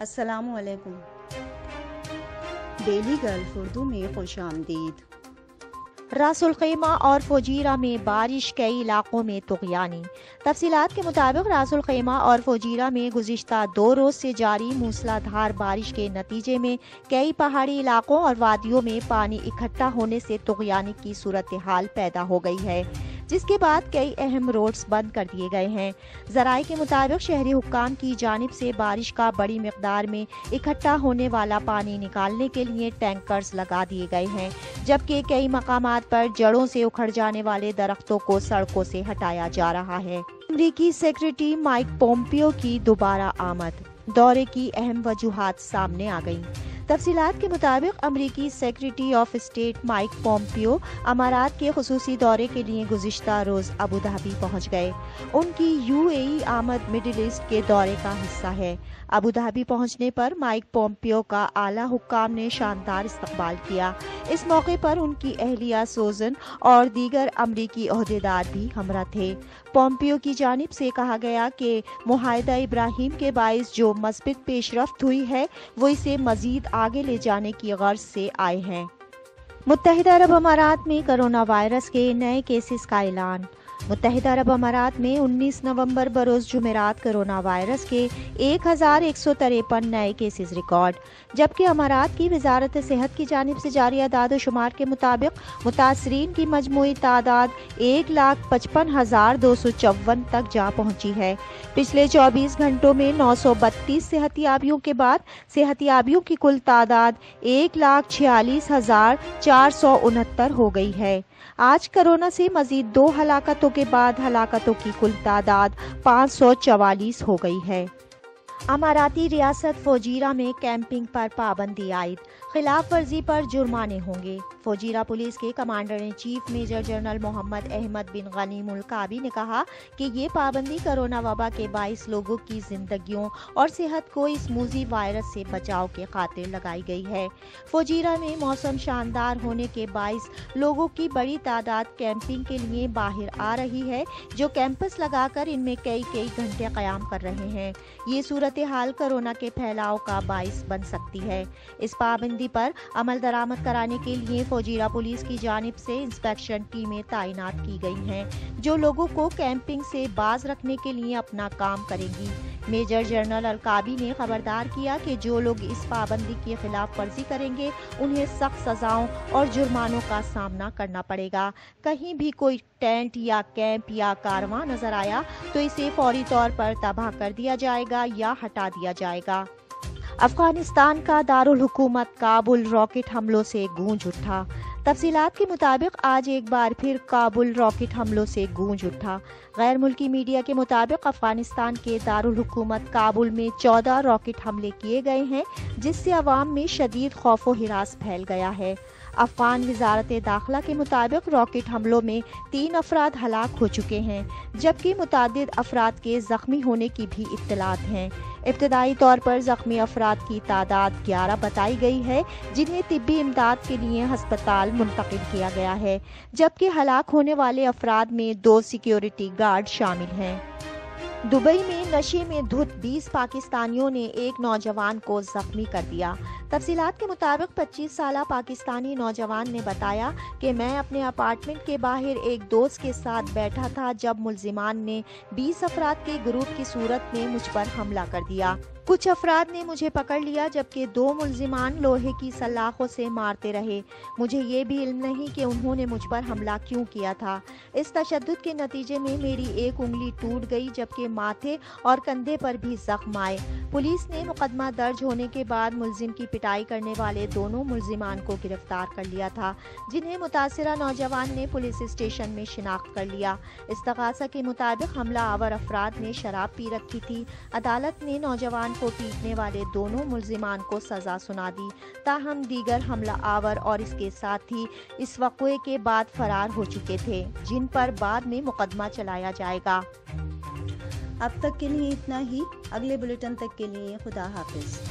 السلام علیکم۔ Daily golf Urdu میں خوش آمدید۔ راس الخیمہ اور فوجیرہ میں بارش، کئی علاقوں میں طغیانی۔ تفصیلات کے مطابق راس الخیمہ اور فوجیرہ میں گزشتہ 2 روز سے جاری موسلا دھار بارش کے نتیجے میں کئی پہاڑی علاقوں اور وادیوں میں پانی اکٹھا ہونے سے طغیانی کی صورتحال پیدا ہو گئی ہے، جس کے بعد کئی اہم روڈز بند کر دیے گئے ہیں۔ ذرائع کے مطابق شہری حکام کی جانب سے بارش کا بڑی مقدار میں اکٹھا ہونے والا پانی نکالنے کے لیے ٹینکرز لگا دیے گئے ہیں، جبکہ کئی مقامات پر جڑوں سے اکھڑ جانے والے درختوں کو سڑکوں سے ہٹایا جا رہا ہے۔ امریکی سیکریٹری مائک پومپیو کی دوبارہ آمد، دورے کی اہم وجوہات سامنے آ گئیں۔ تفصیلات کے مطابق امریکی secretary of state mic Pompeo امارات کے خصوصی دورے کے لیے گزشتہ روز ابوظہبی پہنچ گئے۔ ان کی UAE آمد مڈل ایسٹ کے دورے کا حصہ ہے۔ ابوظہبی پہنچنے پر مائک پومپیو کا اعلیٰ حکام نے شاندار استقبال کیا۔ اس موقع پر ان کی اہلیہ سوزن اور دیگر امریکی عہدیدار بھی ہمراہ تھے۔ پومپیو کی جانب سے کہا گیا کہ معاہدہ ابراہیم کے باعث جو مثبت پیش رفت ہوئی ہے وہ اسے مزید آگے لے جانے کی غرض سے آئے ہیں۔ متحدہ عرب امارات میں کرونا وائرس کے نئے کیسز کا اعلان۔ متحدہ عرب امارات میں 19 نومبر بروز جمعرات کرونا وائرس کے 1153 نئے کیسز ریکارڈ، جبکہ امارات کی وزارت صحت کی جانب سے جاری اعداد و شمار کے مطابق متاثرین کی مجموعی تعداد 1,55,254 تک جا پہنچی ہے۔ پچھلے 24 گھنٹوں میں 932 صحتیابیوں کے بعد صحتیابیوں کی کل تعداد 1,46,469 ہو گئی ہے۔ آج کرونا سے مزید 2 ہلاکتوں کے بعد ہلاکتوں کی کل تعداد 544 ہو گئی ہے۔ اماراتی ریاست فوجیرہ میں کیمپنگ پر پابندی عائد، خلاف ورزی پر جرمانے ہوں گے۔ فوجیرہ پولیس کے commander in chief major general Mohammed Ahmed bin Ghanim Al Kaabi نے کہا کہ یہ پابندی کرونا وبا کے باعث لوگوں کی زندگیوں اور صحت کو اس موذی وائرس سے بچاؤ کے خاطر لگائی گئی ہے۔ فوجیرہ میں موسم شاندار ہونے کے باعث لوگوں کی بڑی تعداد کیمپنگ کے لیے باہر آ رہی ہے، جو کیمپس لگا کر ان میں کئی گھنٹے قیام کر رہے ہیں۔ یہ صورتحال کرونا کے پھیلاؤ کا باعث بن سکتی ہے۔ اس پابندی پر عمل درآمد کرانے کے لیے فوجیرہ پولیس کی جانب سے انسپیکشن ٹیمیں تعینات کی گئی ہیں، جو لوگوں کو کیمپنگ سے باز رکھنے کے لیے اپنا کام کریں گی۔ میجر جنرل الکعبی نے خبردار کیا کہ جو لوگ اس پابندی کی خلاف ورزی کریں گے انہیں سخت سزاؤں اور جرمانوں کا سامنا کرنا پڑے گا۔ کہیں بھی کوئی ٹینٹ یا کیمپ یا کارواں نظر آیا تو اسے فوری طور پر تباہ کر دیا جائے گا یا ہٹا دیا جائے گا۔ افغانستان کا دارالحکومت کابل راکٹ حملوں سے گونج اٹھا۔ تفصیلات کے مطابق آج ایک بار پھر کابل راکٹ حملوں سے گونج اٹھا۔ غیر ملکی میڈیا کے مطابق افغانستان کے دارالحکومت کابل میں 14 راکٹ حملے کیے گئے ہیں، جس سے عوام میں شدید خوف و ہراس پھیل گیا ہے۔ افغان وزارت داخلہ کے مطابق راکٹ حملوں میں 3 افراد ہلاک ہو چکے ہیں، جبکہ متعدد افراد کے زخمی ہونے کی بھی اطلاعات ہیں۔ ابتدائی طور پر زخمی افراد کی تعداد 11 بتائی گئی ہے، جنہیں طبی امداد کے لیے ہسپتال منتقل کیا گیا ہے، جبکہ ہلاک ہونے والے افراد میں 2 سیکیورٹی گارڈ شامل ہیں۔ دبئی میں نشے میں دھت 20 پاکستانیوں نے ایک نوجوان کو زخمی کر دیا۔ تفصیلات کے مطابق 25 سالہ پاکستانی نوجوان نے بتایا کہ میں اپنے اپارٹمنٹ کے باہر ایک دوست کے ساتھ بیٹھا تھا جب ملزمان نے 20 افراد کے گروپ کی صورت میں مجھ پر حملہ کر دیا۔ کچھ افراد نے مجھے پکڑ لیا جبکہ 2 ملزمان لوہے کی سلاخوں سے مارتے رہے۔ مجھے یہ بھی علم نہیں کہ انہوں نے مجھ پر حملہ کیوں کیا تھا۔ اس تشدد کے نتیجے میں میری ایک انگلی ٹوٹ گئی جبکہ ماتھے اور کندھے پر بھی زخم آئے۔ پولیس نے مقدمہ درج ہونے کے بعد ملزم کی پٹائی کرنے والے دونوں ملزمان کو گرفتار کر لیا تھا، جنہیں متاثرہ نوجوان نے پولیس اسٹیشن میں شناخت کر لیا۔ استغاثہ کے مطابق حملہ آور افراد نے شراب پی رکھی تھی۔ عدالت نے نوجوان کو پیٹنے والے دونوں ملزمان کو سزا سنا دی، تاہم دیگر حملہ آور اور اس کے ساتھی اس واقعے کے بعد فرار ہو چکے تھے، جن پر بعد میں مقدمہ چلایا جائے گا۔ اب تک کے لیے اتنا ہی۔ اگلے بلیٹن تک کے لیے خدا حافظ۔